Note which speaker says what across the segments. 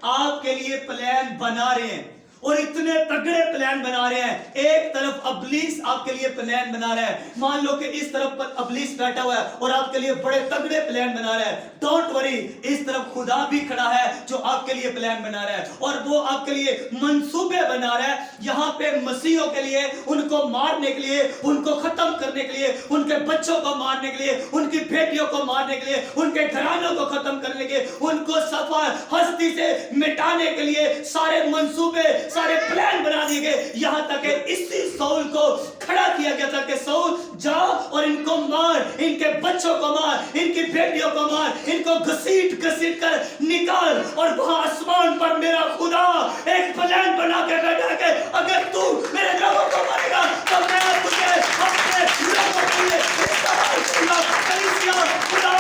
Speaker 1: आपके लिए प्लान बना रहे हैं और इतने तगड़े प्लान बना रहे हैं। एक तरफ अबलीस आपके लिए प्लान बना रहा है, मान लो कि इस तरफ पर अबलीस बैठा हुआ है और आपके लिए बड़े तगड़े प्लान बना रहा है। डोंट वरी, इस तरफ खुदा भी खड़ा है जो आपके लिए प्लान बना रहा है और वो आपके लिए मंसूबे बना रहा है। यहाँ पे मसीहों के लिए, उनको मारने के लिए, उनको खत्म करने के लिए, उनके बच्चों को मारने के लिए, उनकी बेटियों को मारने के लिए, उनके घरानों को खत्म करने के लिए, उनको सफा हस्ती से मिटाने के लिए सारे मंसूबे, सारे प्लान बना दिए गए। यहां तक कि इसी साउल को खड़ा किया गया था कि साउल जा और इनको मार, इनके बच्चों को मार, इनकी बेटियों को मार, इनको घसीट घसीट कर निकाल। और वहां आसमान पर मेरा खुदा एक प्लान बना के बैठा है, अगर तू मेरे लोगों को मारेगा तो मैं तुझे अपने लोगों के लिए इस्तेमाल करूंगा। कलीसिया खुदा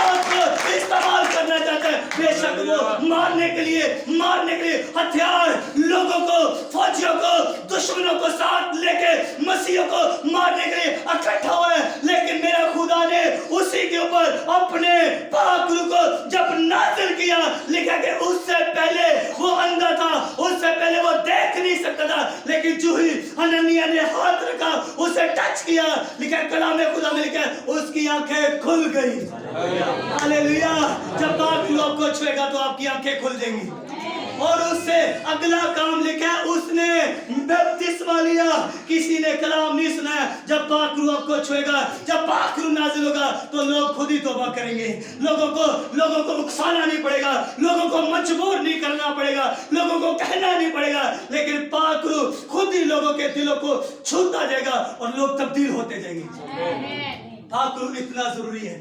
Speaker 1: आपको इस्तेमाल करना चाहता है। बेशक वो मारने के लिए हथियार लोगों को, फौजियों को, दुश्मनों को साथ लेके मसीहों को मारने के लिए इकट्ठा हुआ है, लेकिन मेरा खुदा ने उसी के ऊपर अपने पाक रूह को जब नाज़िल किया, लिखा कि उससे पहले वो अंधा था, उससे पहले वो देख नहीं सकता था, लेकिन जो ही हननिया ने हाथ रखा, उसे टच किया, लिखा कलाम खुदा में लिखा उसकी आंखें खुल गई। हालेलुया। जब पाक रूह आपको छुएगा तो आपकी आंखें खुल जाएंगी। और उससे अगला काम लिखा है, उसने बपतिस्मा लिया। किसी ने कलाम नहीं सुनाया। जब पाक रूह आपको छुएगा, जब पाक रूह नाज़िल होगा तो लोग खुद ही तौबा करेंगे। लोगों को उकसाना नहीं पड़ेगा, लोगों को मजबूर नहीं करना पड़ेगा, लोगों को कहना नहीं पड़ेगा, लेकिन पाक रूह खुद ही लोगों के दिलों को छूता जाएगा और लोग तब्दील होते जाएंगे। पाक रूह इतना जरूरी है।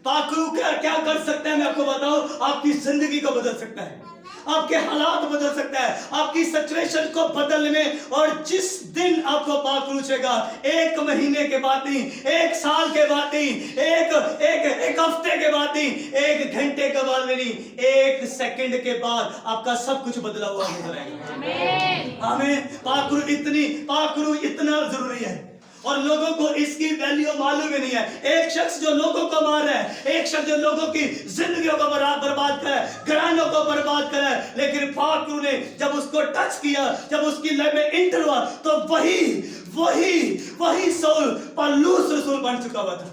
Speaker 1: पाक रूह क्या कर सकता है मैं आपको बताऊं, आपकी जिंदगी को बदल सकता है, आपके हालात बदल सकता है, आपकी सिचुएशन को बदलने में। और जिस दिन आपको पाक रूह छेगा, 1 महीने के बाद नहीं, 1 साल के बाद नहीं, एक हफ्ते के बाद नहीं, 1 घंटे के बाद नहीं, 1 सेकंड के बाद आपका सब कुछ बदला हुआ नजर आएगा। आमीन। पाक रूह इतना जरूरी है और लोगों को इसकी वैल्यू मालूम ही नहीं है। एक शख्स जो लोगों को मार रहा है, एक शख्स जो लोगों की जिंदगियों को बर्बाद कर रहा है, घरानों को बर्बाद कर रहा है, लेकिन पाक रूह ने जब उसको टच किया, जब उसकी लाइफ में इंटर हुआ, तो वही साउल पौलुस रसूल बन चुका हुआ था।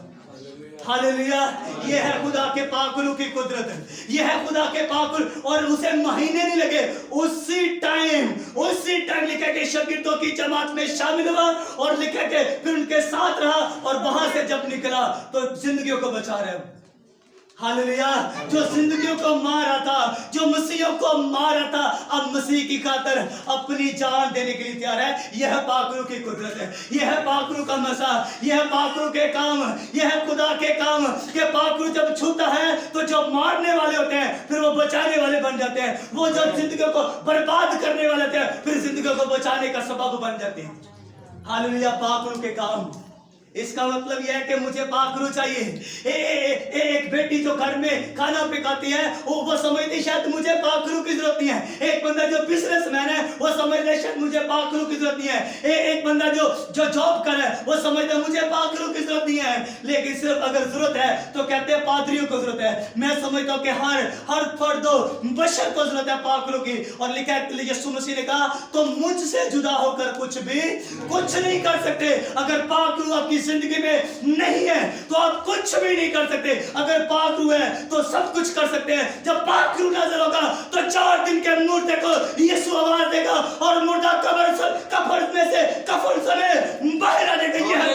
Speaker 1: हालेलुया। ये है खुदा के पाक रूह की कुदरत, ये है खुदा के पाक रूह। और उसे महीने नहीं लगे, उसी टाइम लिखा कि शागिर्दों की जमात में शामिल हुआ और लिखा कि फिर उनके साथ रहा और वहां से जब निकला तो जिंदगियों को बचा रहे। हालेलुया। जो जिंदगियों को मारा था, जो मसीहों को मारा था, अब मसीह की खातिर अपनी जान देने के लिए तैयार है। यह पाक रूह की कुदरत है, यह है पाक रूह का मसा, यह है पाक रूह के काम, यह है खुदा के काम। कि पाक रूह जब छूता है तो जो मारने वाले होते हैं फिर वो बचाने वाले बन जाते हैं, वो जो जिंदगियों को बर्बाद करने वाले होते हैं फिर जिंदगियों को बचाने का सबब बन जाते हैं। हालेलुया। पाक रूह के काम। इसका मतलब यह है कि मुझे पाक रूह चाहिए। एक बेटी जो घर में खाना पकाती है वो समझती शायद मुझे पाक रूह की जरूरत नहीं है। एक बंदा जो बिजनेसमैन है वो समझता शायद मुझे पाक रूह की जरूरत नहीं है। एक बंदा जो जॉब कर रहा है वो समझता मुझे पाक रूह की जरूरत नहीं है। लेकिन सिर्फ अगर जरूरत है तो कहते हैं पादरियों को जरूरत है। मैं समझता हूँ कि हर फर्दो बशर को जरूरत है पाक रूह की। और लिखा है यीशु मसीह ने कहा तो मुझसे जुदा होकर कुछ नहीं कर सकते। अगर पाक रूह आपकी जिंदगी में नहीं है तो आप कुछ भी नहीं कर सकते। अगर पाक रूह है तो सब कुछ कर सकते हैं। जब पाक रूह नाज़िल होगा तो 4 दिन के मुर्दे को यीशु आवाज देगा और मुर्दा कब्र में से कफन समेत बाहर आ जाएगा। ये है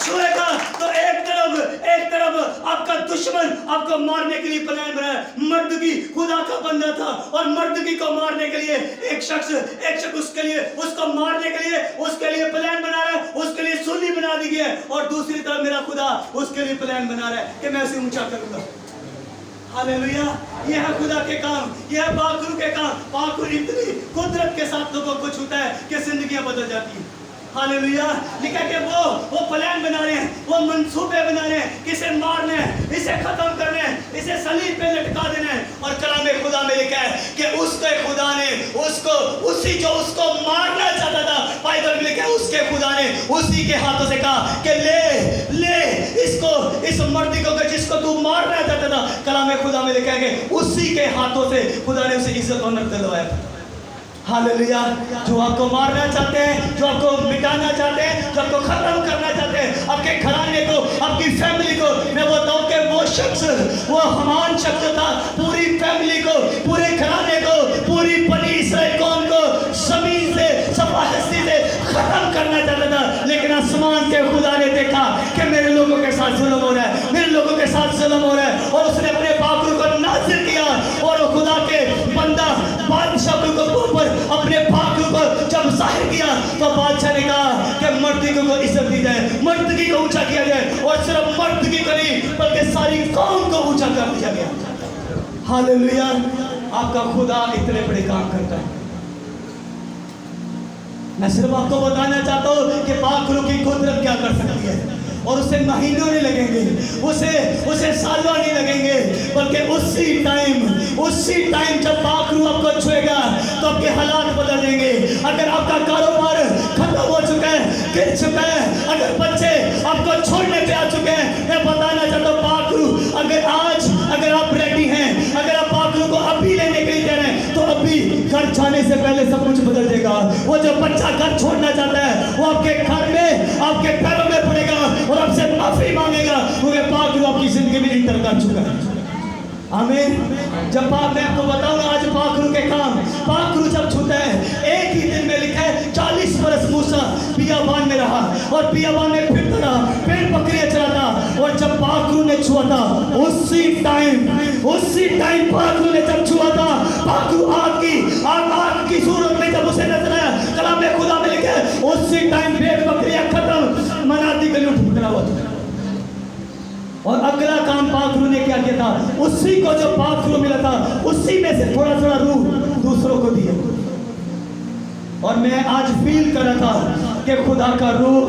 Speaker 1: छुएगा तो एक तरफ आपका दुश्मन आपको मारने के लिए प्लान बना है। मर्दगी खुदा का बंदा था और मर्दगी को मारने के लिए एक शख्स उसको मारने के लिए उसके लिए प्लान बना रहा है, उसके लिए सूली बना दी गई है। और दूसरी तरफ मेरा खुदा उसके लिए प्लान बना रहा है कि मैं उसे ऊंचा करूंगा। हालेलुया। यह है खुदा के काम, यह है पाक रूह के काम। पाक रूह इतनी कुदरत के साथ लोगों को छूता है कि जिंदगियां बदल जाती हैं। हालेलुया। लिखा कि वो प्लान बना रहे हैं, वो मंसूबे बना रहे हैं, किसे मारना है, इसे खत्म करना है, इसे सलीब पे लटका देना है। और कलाम खुदा में लिखा है कि उसके खुदा ने उसको मारना चाहता था, बाइबल में लिखा है उसके खुदा ने उसी के हाथों से कहा कि ले इसको, इस मर्दी को जिसको तू मारना चाहता था, कलाम खुदा में लिखा है उसी के हाथों से खुदा ने उसे इज्जत ऑनर दिलवाया था। हालेलुया। जो आपको मारना चाहते हैं, जो आपको मिटाना चाहते हैं, जो आपको खत्म करना चाहते हैं, आपके घराने को, आपकी फैमिली को, मैं बताऊं कि वो शख्स, वो महान शख्स था, पूरी फैमिली को, पूरे घराने को, पूरी बनी इस्राएल कौम को जमीन से, सफाहस्ती से खत्म करना चाहता था। लेकिन आसमान के खुदा ने देखा कि मेरे लोगों के साथ जुल्म हो रहा है, मेरे लोगों के साथ जुल्म हो रहा है, और उसने अपने पाखरू को नाज़िर किया, और वो खुदा के बंदा बादशाह को ऊपर अपने पाखरू को जब जाहिर किया, तो बादशाह ने कहा कि मर्दगी को इज्जत दी जाए, मर्दगी को ऊंचा किया जाए, और सिर्फ मर्दगी को नहीं बल्कि सारी कौम को ऊंचा कर दिया गया। हालेलुया। आपका खुदा इतने बड़े काम करता है। मैं सिर्फ आपको बताना चाहता हूँ कि पाखरू की कुदरत क्या कर सकती है, और उसे महीनों नहीं लगेंगे, उसे सालों नहीं लगेंगे, बल्कि उसी टाइम जब पाखरू आपको छुएगा तो आपके हालात बदल देंगे। अगर आपका कारोबार खत्म हो चुका है, गिर चुका है, अगर बच्चे आपको छोड़ने पे आ चुके हैं, मैं बताना चाहता हूँ पाखरू अगर आप रेडी हैं, अगर आप पाखरू को अभी लेने के लिए दे रहे हैं, तो अभी घर जाने से पहले सब कुछ बदल जाएगा। वो जो बच्चा घर छोड़ना चाहता है, वो आपके घर में, आपके पैरों में पड़ेगा और आपसे माफी मांगेगा, क्योंकि पाखरू आपकी जिंदगी में इंटर कर चुका है। आमीन। जब मैं आपको बताऊंगा आज पाखरू के काम, पाखरू जब छूता है, एक ही दिन में लिखा है 40 बरस मूसा बियाबान में रहा, और बियाबान में फिरता रहा, पेड़ बकरियां चराता, और जब पाखरू ने छुआ था उसी टाइम पाखरू ने जब छुआ था, पाखरू आग की सूरत में जब उसे नजर आया, कलाम खुदा में लिखा है उसी टाइम पेड़ बकरियां खत्म, मनादी गली उठ खड़ा हुआ था। और अगला काम पाखरू ने क्या किया था, उसी को जो पाखरू मिला था उसी में से थोड़ा थोड़ा रूह दूसरों को दिया। और मैं आज फील कर रहा था कि खुदा का रूह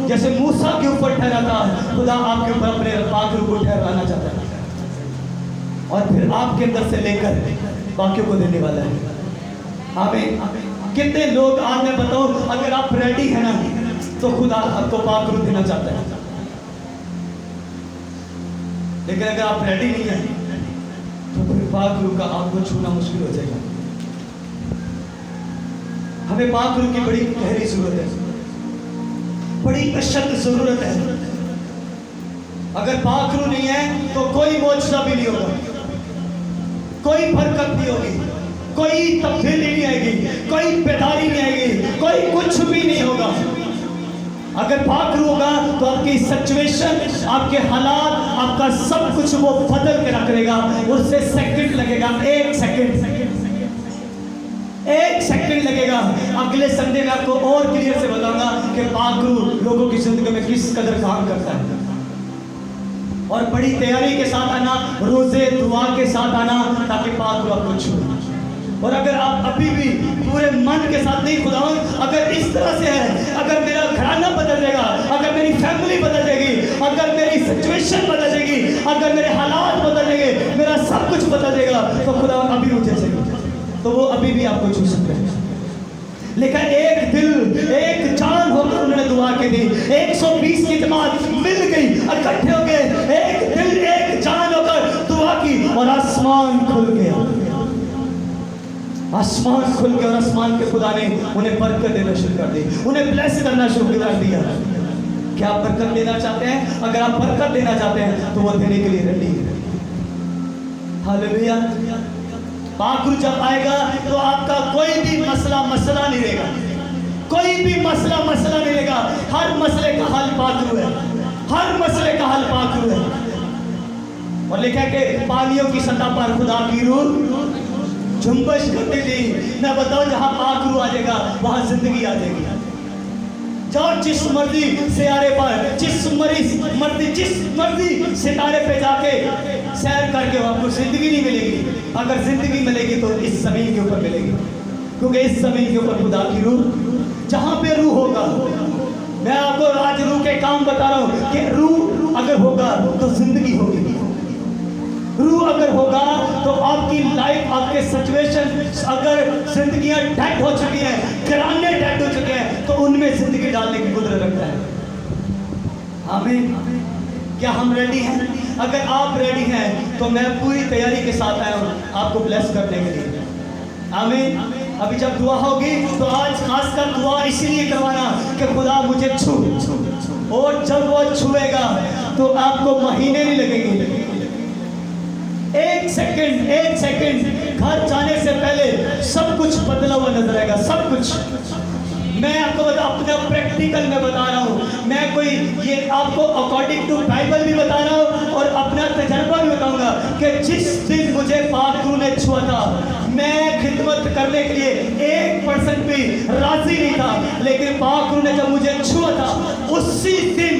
Speaker 1: जैसे मूसा के ऊपर ठहरा था, खुदा आपके ऊपर अपने पाखरू को ठहराना चाहता है, और फिर आपके अंदर से लेकर बाकियों को देने वाला है। आमीन। कितने लोग, आज मैं बताऊं, अगर आप रेडी है ना, तो खुदा आपको पाखरू देना चाहता है, लेकिन अगर आप रेडी नहीं है तो फिर पाखरू का आपको छूना मुश्किल हो जाएगा। हमें पाखरू की बड़ी गहरी जरूरत है, बड़ी अशद जरूरत है। अगर पाखरू नहीं है तो कोई मौजज़ा भी नहीं होगा, कोई बरकत नहीं होगी, कोई तब्दीली नहीं आएगी, कोई बेदारी नहीं आएगी, कोई कुछ भी नहीं होगा। अगर पाखरू होगा तो आपकी सिचुएशन, आपके हालात, आपका सब कुछ वो बदल के रख देगा। उससे सेकंड लगेगा, एक सेकंड लगेगा। अगले संडे में आपको और क्लियर से बताऊंगा कि पाखरू लोगों की जिंदगी में किस कदर काम करता है। और बड़ी तैयारी के साथ आना, रोजे दुआ के साथ आना, ताकि पाखरू आपको छूए। और अगर आप अभी भी पूरे मन के साथ नहीं, खुदा अगर इस तरह से है, अगर मेरा घराना बदल जाएगा, अगर मेरी फैमिली बदल जाएगी, अगर मेरी सिचुएशन बदल जाएगी, अगर मेरे हालात बदल जाएंगे, मेरा सब कुछ बदल जाएगा, तो खुदा अभी मुझे से, तो वो अभी भी आपको छू सकते हैं। लेकिन एक दिल, एक जान होकर उन्होंने दुआ की थी, 120 की जमात मिल गई, इकट्ठे हो गए, एक दिल एक जान होकर दुआ की, और आसमान खुल गया। आसमान खुल के, और आसमान के खुदा ने उन्हें बरकत देना शुरू कर दी, उन्हें ब्लेस करना शुरू कर दिया। क्या आप बरकत देना चाहते हैं? अगर आप बरकत देना चाहते हैं तो वो देने के लिए रेडी है। हालेलुया। पाखरू जब आएगा तो आपका कोई भी मसला नहीं रहेगा, कोई भी मसला नहीं रहेगा। हर मसले का हल पाखरू है, हर मसले का हल पाखरू है। और लिखा है कि पानियों की सतह पर खुदा की रूह झुंबश करती थी। मैं बताऊं, जहां पाखरू आ जाएगा वहां जिंदगी आ जाएगी। जाओ जिस मर्जी सितारे पर, जिस मर्जी सितारे पे जाके सैर करके आपको जिंदगी नहीं मिलेगी। अगर जिंदगी मिलेगी तो इस जमीन के ऊपर मिलेगी, क्योंकि इस जमीन के ऊपर खुदा की रूह, जहां पे रूह होगा, मैं आपको आज रूह के काम बता रहा हूं कि रूह अगर होगा तो जिंदगी होगी। रूह अगर होगा तो आपकी लाइफ, आपके सिचुएशन, अगर जिंदगियां डेड हो चुकी हैं, घराने डेड हो चुके हैं, तो उनमें जिंदगी डालने की कुदरत रखता है। आमीन। क्या हम रेडी हैं? अगर आप रेडी हैं तो मैं पूरी तैयारी के साथ आया हूँ आपको ब्लेस करने के लिए। आमीन। अभी जब दुआ होगी तो आज खासकर दुआ इसीलिए करवाना कि खुदा मुझे छू, और जब वो छुएगा तो आपको महीने नहीं लगेंगे, एक सेकंड घर जाने से पहले सब कुछ बदला हुआ नजर आएगा, सब कुछ। मैं आपको अपना प्रैक्टिकल में बता रहा हूँ, मैं कोई ये आपको अकॉर्डिंग टू बाइबल भी बता रहा हूँ और अपना तजर्बा भी बताऊंगा कि जिस दिन मुझे पाक रूह ने छुआ था, मैं खिदमत करने के लिए 1% भी राजी नहीं था, लेकिन पाक रूह ने जब मुझे छुआ था उसी दिन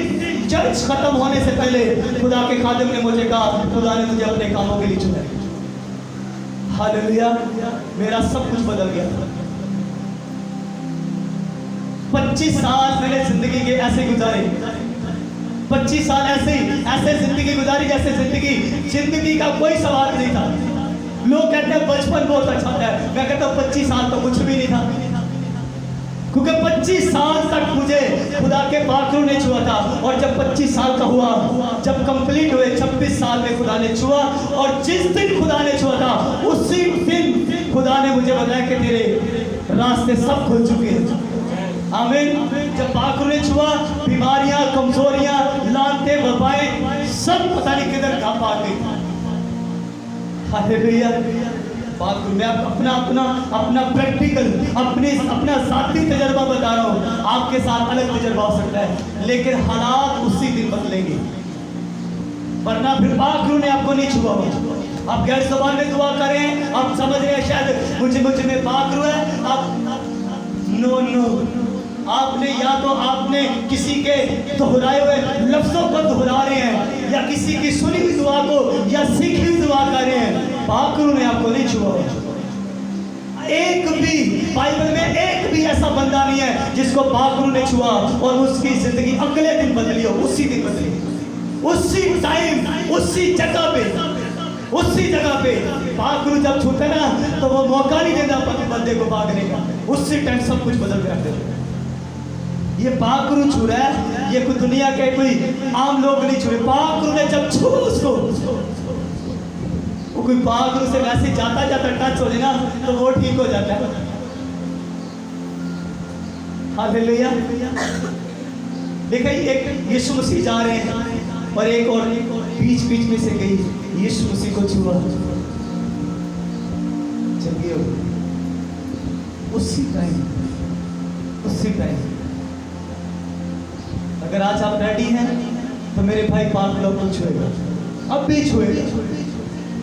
Speaker 1: चर्च खत्म होने से पहले खुदा के खादिम ने मुझे कहा खुदा ने मुझे अपने कामों के लिए चुना। हालेलुया। मेरा सब कुछ बदल गया। 25 साल मैंने जिंदगी के ऐसे गुजारे, 25 साल ऐसे जिंदगी गुजारी जैसे जिंदगी का कोई सवाल नहीं था। लोग कहते हैं बचपन बहुत अच्छा है, मैं कहता हूँ 25 साल तो कुछ भी नहीं था, क्योंकि 25 साल तक मुझे खुदा के पाक रूह ने छुआ था। और जब 25 साल का हुआ, जब कंप्लीट हुए 26 साल में खुदा ने छुआ, और जिस दिन खुदा ने छुआ था उसी दिन खुदा ने मुझे बताया कि तेरे रास्ते सब खुल चुके हैं। आमीन। जब पाक रूह ने छुआ, बीमारियां, कमजोरियां, लानते, वबाएं सब पता नहीं किधर कहां भाग गई। हालेलुया। पाक रूह, मैं अपना प्रैक्टिकल अपना जाती तजर्बा बता रहा हूँ, आपके साथ अलग तजर्बा हो सकता है, लेकिन हालात उसी दिन बदलेंगे, वरना फिर पाक रूह ने आपको नहीं छुआ हो। आप गैर ज़बान में दुआ करें, आप समझ रहे हैं शायद मुझे में पाक रूह है, आप नो आपने या तो आपने किसी के दोहराए हुए लफ्जों को दोहरा रहे हैं, या किसी की सुनी हुई दुआ को या सीखी हुई दुआ कर रहे हैं। पाक रूह ने आपको नहीं छुआ। एक भी बाइबल में एक भी ऐसा बंदा नहीं है जिसको पाक रूह ने छुआ और उसकी जिंदगी अगले दिन बदली हो, उसी दिन बदली, उसी टाइम, उसी जगह पे। पाक रूह जब छूते ना तो वो मौका नहीं देता बंदे को भागने का, उसी टाइम सब कुछ बदल के रख देते। ये पाक रूह छू रहा है, ये कोई दुनिया के कोई आम लोग नहीं छू रहे। पाक रूह ने जब छुआ उसको, वो कोई पाक रूह से वैसे जाता टच हो जाए ना तो वो ठीक हो जाता है। हालेलुया। देखिए एक यीशु मसीह जा रहे हैं और एक और बीच में से गई, यीशु मसीह को छुआ, चलिए उसी टाइम। अगर आज आप रेडी हैं तो मेरे भाई पाक लोग को छुएगा, अब भी छुएगा,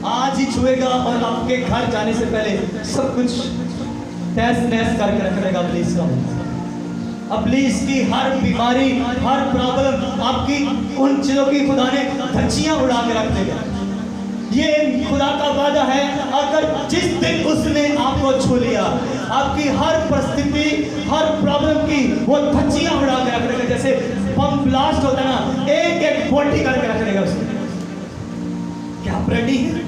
Speaker 1: आज ही छुएगा, और आपके घर जाने से पहले सब कुछ तहस नहस करके रख देगा। प्लीज अब्लीस की हर बीमारी, हर प्रॉब्लम, आपकी उन चीजों की खुदा ने धज्जियां उड़ा के रख देगा। ये खुदा का वादा है, अगर जिस दिन उसने आपको छू लिया, आपकी हर परिस्थिति, हर प्रॉब्लम की वो धज्जियां उड़ा के रख देगा। जैसे बम ब्लास्ट होता है ना, एक बोटी करके रख देगा उसको। क्या आप रेडी हैं?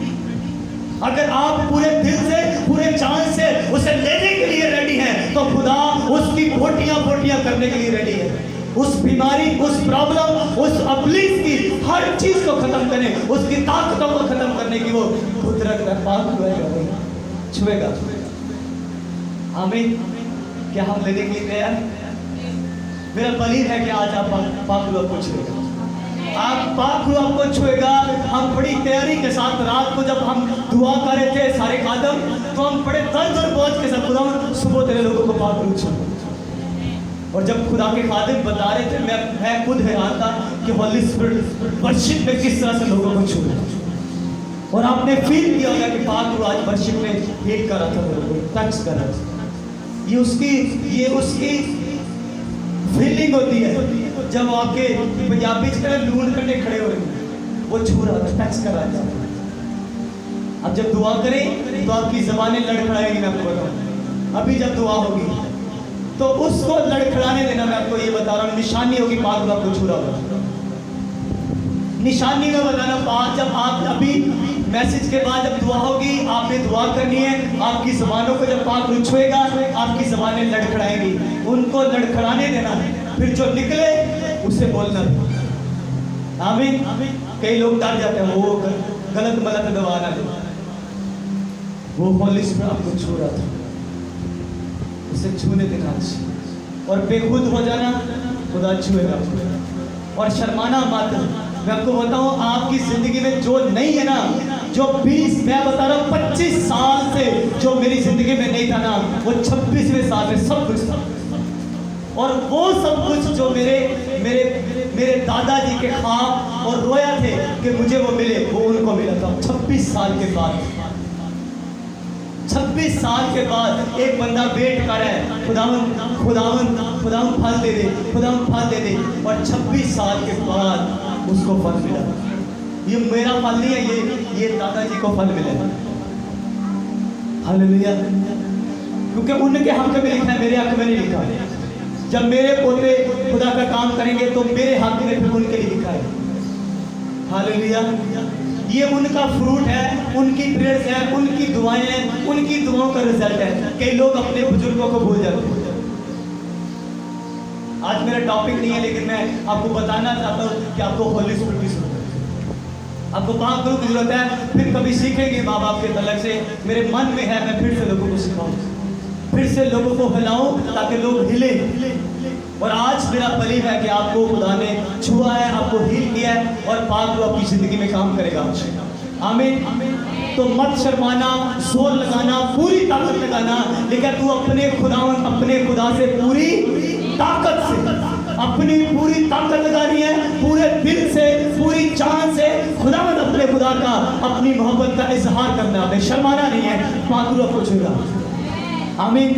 Speaker 1: अगर आप पूरे दिल से, पूरे जान से उसे लेने के लिए रेडी हैं तो खुदा उसकी बोटियां करने के लिए रेडी है। उस बीमारी, उस प्रॉब्लम, उस अब्लीस की हर चीज को खत्म करने, उसकी ताकतों को खत्म करने की वो कुदरत का पाक छुएगा। आमीन। क्या हम लेने के लिए तैयार? मेरा बलीद है कि आज आप पाक रूह को छुएगा, आप पाक रूह आपको छुएगा। हम बड़ी तैयारी के साथ रात को जब हम दुआ कर रहे थे सारे खादम, तो हम बड़े दर्द और बोझ के साथ खुदा सुबह तेरे लोगों को पाक रूह छुएगा। और जब खुदा के खादिम बता रहे थे, मैं खुद हैरान था कि होली स्पिरिट वर्शिप में किस तरह से लोगों को छुए, और आपने फील किया होगा कि पाक रूह आज वर्शिप में हिट कर रहा था, लोगों को टच कर रहा था। ये उसकी फीलिंग होती है जब आपके पंजाबी लून करने खड़े हो रहे हैं, वो छू रहा था, टच कर रहा था। अब जब दुआ करें तो आपकी ज़बानें लड़खड़ाएंगी। मैं आपको बताऊं, अभी जब दुआ होगी तो उसको लड़खड़ाने देना। मैं आपको ये बता रहा हूँ, निशानी होगी पाक रूह आपको छू रहा होगा। निशानी में बताना, पाक जब आप अभी मैसेज के बाद जब दुआ होगी, आपने दुआ करनी है, आपकी ज़बानों को जब पाक रूह छुएगा आपकी ज़बानें लड़खड़ाएंगी, उनको लड़खड़ाने देना, फिर जो निकले उसे बोलना। आमीन। कई लोग डर जाते हैं, वो गलत मलत दवा ना दे। वो होली स्पिरिट आपको छू रहा था, उसे छूने देना और बेखुद हो जाना, खुदा छुएगा। और शर्माना मत। मैं आपको बताऊं, आपकी जिंदगी में जो नहीं है ना, जो 20 मैं बता रहा हूँ 25 साल से जो मेरी जिंदगी में नहीं था ना, वो 26वें साल में सब कुछ था। और वो सब कुछ जो मेरे मेरे मेरे दादाजी के ख्वाब और रोया थे कि मुझे वो मिले, वो उनको मिला था 26 साल के बाद। 26 साल के बाद एक बंदा वेट कर रहा है, खुदावन फल दे दे, खुदावन फल दे दे। और 26 साल के बाद उसको फल मिला। ये मेरा फल नहीं है, ये दादाजी को फल मिला। हालेलुया। क्योंकि उनके हक में लिखा है, मेरे हक में नहीं लिखा है। जब मेरे पोते खुदा का काम करेंगे तो मेरे हक में फिर उनके लिए लिखा है। हालेलुया। ये उनका फ्रूट है, उनकी प्रेयर्स है, उनकी दुआएं हैं, उनकी दुआओं का रिजल्ट है। कई लोग अपने बुजुर्गों को भूल जाते हैं। आज मेरा टॉपिक नहीं है, लेकिन मैं आपको बताना चाहता हूँ कि आपको होली स्पिरिट की जरूरत है, आपको पाक गुरु की जरूरत है। फिर कभी सीखेंगे माँ बाप के तलक से। मेरे मन में है मैं फिर से लोगों को सिखाऊं, फिर से लोगों को हिलाऊं ताकि लोग हिले। और आज मेरा बलीव है कि आपको खुदा ने छुआ है, आपको हील किया है और पाक गुरु आपकी जिंदगी में काम करेगा। आमीन। तो मत शर्माना, जोर लगाना, पूरी ताकत लगाना, लेकिन तू अपने खुदा से पूरी ताकत से, अपनी पूरी ताकत लगानी है, पूरे दिल से, पूरी जान से खुदावंद अपने खुदा का, अपनी मोहब्बत का इजहार करना है। शर्माना नहीं है, पाक गुरु आपको छुएगा। आमीन।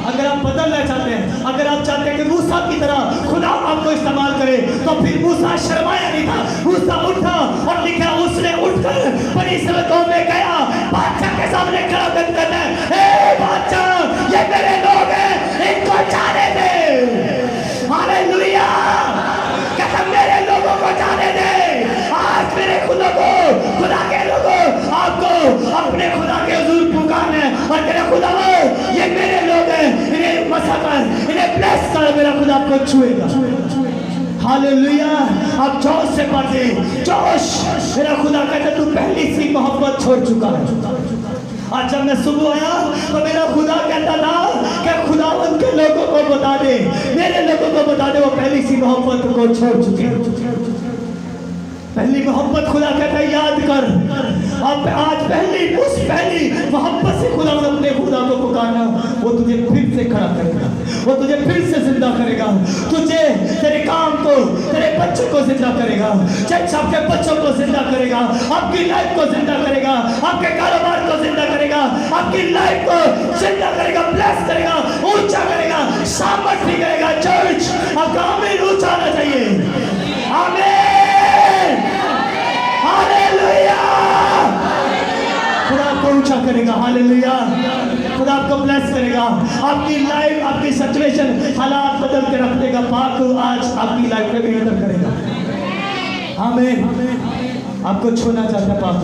Speaker 1: अगर आप बदलना चाहते हैं, अगर आप चाहते हैं कि मूसा की तरह खुदा आपको इस्तेमाल करे, तो फिर मूसा शर्माया नहीं था। मूसा उठा और लिखा, उसने उठकर बड़ी सड़कों में गया, बादशाह के सामने खड़ा करता है, हे बादशाह, ये मेरे लोग हैं, इनको जाने दे। हालेलुया। कहता मेरे लोगों को जाने दे। आज मेरे खुदा के लोगों आपको अपने खुदा के हुजूर पुकारना है और तेरे खुदा ये मेरे लोग हैं, इन्हें मसा कर, इन्हें ब्लेस कर, मेरा खुदा आपको छुएगा। हालेलुया। आप जोश से पढ़े, जोश। मेरा खुदा कहता तू पहली सी मोहब्बत छोड़ चुका है। आज जब मैं सुबह आया तो मेरा खुदा कहता था कि खुदावंद के लोगों को बता दे, मेरे लोगों को बता दे, वो पहली सी मोहब्बत को छोड़ चुके। पहली मोहब्बत खुदा कहता है याद कर। अब आज उस पहली मोहब्बत से खुदा अपने खुदा को पुकारना, वो तुझे फिर से खड़ा करेगा, वो तुझे फिर से जिंदा करेगा, तुझे, तेरे काम को, तेरे बच्चों को जिंदा करेगा, चर्च आपके बच्चों को जिंदा करेगा, आपकी लाइफ को जिंदा करेगा, आपके कारोबार को जिंदा करेगा, आपकी लाइफ को जिंदा करेगा, ब्लेस करेगा, ऊंचा करेगा, सामर्थ्य करेगा। चर्च आपका आमीन ऊंचा आना चाहिए। आमीन। हालेलुया। खुदा आपको ऊंचा करेगा। हालेलुया। खुदा आपको ब्लेस करेगा। आपकी लाइफ, आपकी सिचुएशन, हालात बदल के रख देगा। पाक आज आपकी लाइफ में बेहतर करेगा। आमीन। आपको छूना चाहता है पाक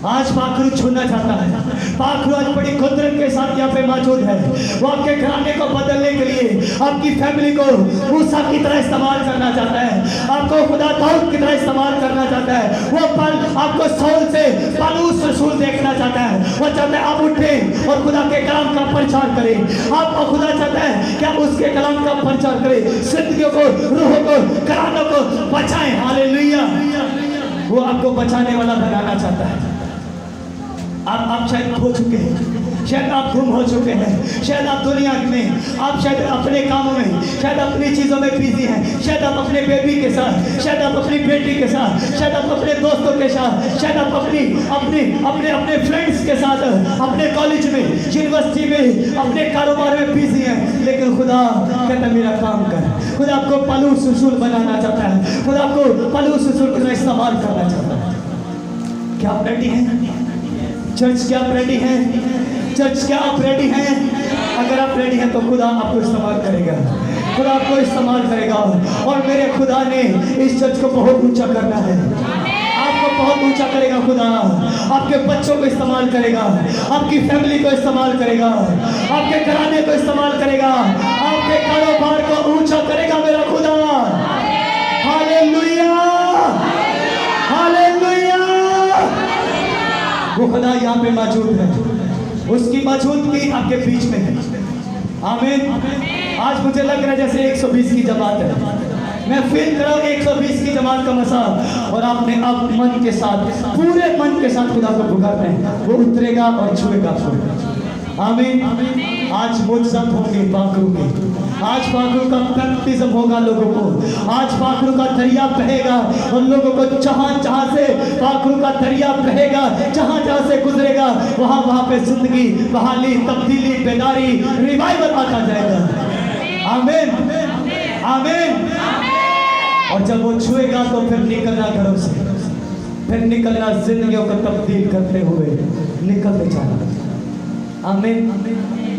Speaker 1: आज पाखरू छूना चाहता है। पाखरू आज बड़ी कुदरत के साथ यहाँ पे मौजूद है। वो आपके घराने को बदलने के लिए, आपकी फैमिली को मूसा की तरह इस्तेमाल करना चाहता है, आपको खुदा दाऊद की तरह इस्तेमाल करना चाहता है। वो पल आपको सौल से पलूस रसूल देखना चाहता है। वो चाहता है आप उठे और खुदा के कलाम का प्रचार करें। आपको खुदा चाहता है कि आप उसके कलाम का प्रचार करें, जिंदगियों को, रूहों को, घरानों को बचाएं। हालेलुया। वो आपको बचाने वाला बनाना चाहता है। आप शायद खो चुके हैं, शायद आप गुम हो चुके हैं, शायद आप दुनिया में, आप शायद अपने कामों में, शायद अपनी चीज़ों में बिजी हैं, शायद आप अपने बेबी के साथ, शायद आप अपनी बेटी के साथ, शायद आप अपने दोस्तों के साथ, शायद आप अपने फ्रेंड्स के साथ, अपने कॉलेज में, यूनिवर्सिटी में, अपने कारोबार में बिजी हैं। लेकिन खुदा कहता मेरा काम कर। खुदा आपको पलूस रसूल बनाना चाहता है। खुदा आपको पलूस रसूल की तरह इस्तेमाल करना चाहता है। क्या आप रेडी हैं? चर्च क्या आप रेडी हैं? चर्च क्या आप रेडी हैं? अगर आप रेडी हैं तो खुदा आपको इस्तेमाल करेगा, खुदा आपको इस्तेमाल करेगा। और मेरे खुदा ने इस चर्च को बहुत ऊंचा करना है, आपको बहुत ऊंचा करेगा। खुदा आपके बच्चों को इस्तेमाल करेगा, आपकी फैमिली को इस्तेमाल करेगा, आपके घराने को इस्तेमाल करेगा, आपके कारोबार को ऊंचा करेगा मेरा खुदा। Hallelujah, hallelujah. वो खुदा यहाँ पे मौजूद है, उसकी मौजूदगी आपके बीच में है। आमीन। आज मुझे लग रहा है जैसे 120 की जमात है, मैं फील कर रहा हूँ 120 की जमात का मसा, और आपने अब मन के साथ, पूरे मन के साथ खुदा को पुकारना है, वो उतरेगा और छुएगा आपको। आमीन। आज मुआजिज़ात होंगे पाखरू के, आज पाखरू का बैप्टिज्म होगा लोगों को, आज पाखरू का दरिया बहेगा और लोगों को जहां जहां से पाखरू का दरिया बहेगा, जहां जहां से गुजरेगा वहां वहां पे जिंदगी, बहाली, तब्दीली, बेदारी, रिवाइवल आता जाएगा। आमीन, आमीन। और जब वो छुएगा तो फिर निकलना घरों से, फिर निकलना जिंदगियों को तब्दील करते हुए निकलते जाना। आमीन।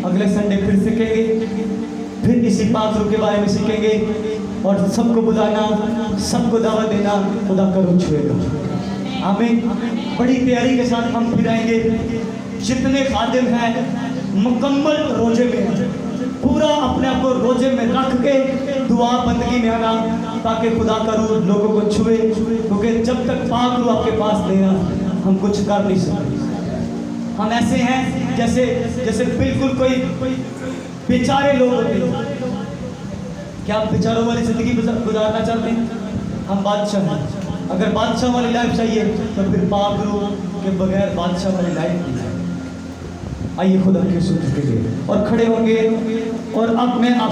Speaker 1: अगले संडे फिर सीखेंगे, फिर इसी पाखरू के बारे में सीखेंगे, और सबको बुलाना, सबको दावत देना, खुदा करो छुएगा। आमीन। बड़ी तैयारी के साथ हम फिर आएंगे। जितने खादिम हैं मुकम्मल रोजे में, पूरा अपने आप को रोजे में रख के दुआ बंदगी में आना, ताकि खुदा करूँ लोगों को छुए, क्योंकि जब तक पाखरू आपके पास देना हम कुछ कर नहीं सकते। हम ऐसे हैं जैसे जैसे बिल्कुल कोई बेचारे लोग होते हैं। क्या आप बेचारों वाली जिंदगी गुजारना चाहते हैं? हम बादशाह हैं। अगर बादशाह वाली लाइफ चाहिए तो फिर पाखरू के बगैर बादशाह वाली लाइफ नहीं है। आइए खुदा के सूत्र के लिए और खड़े होंगे, और अब मैं आप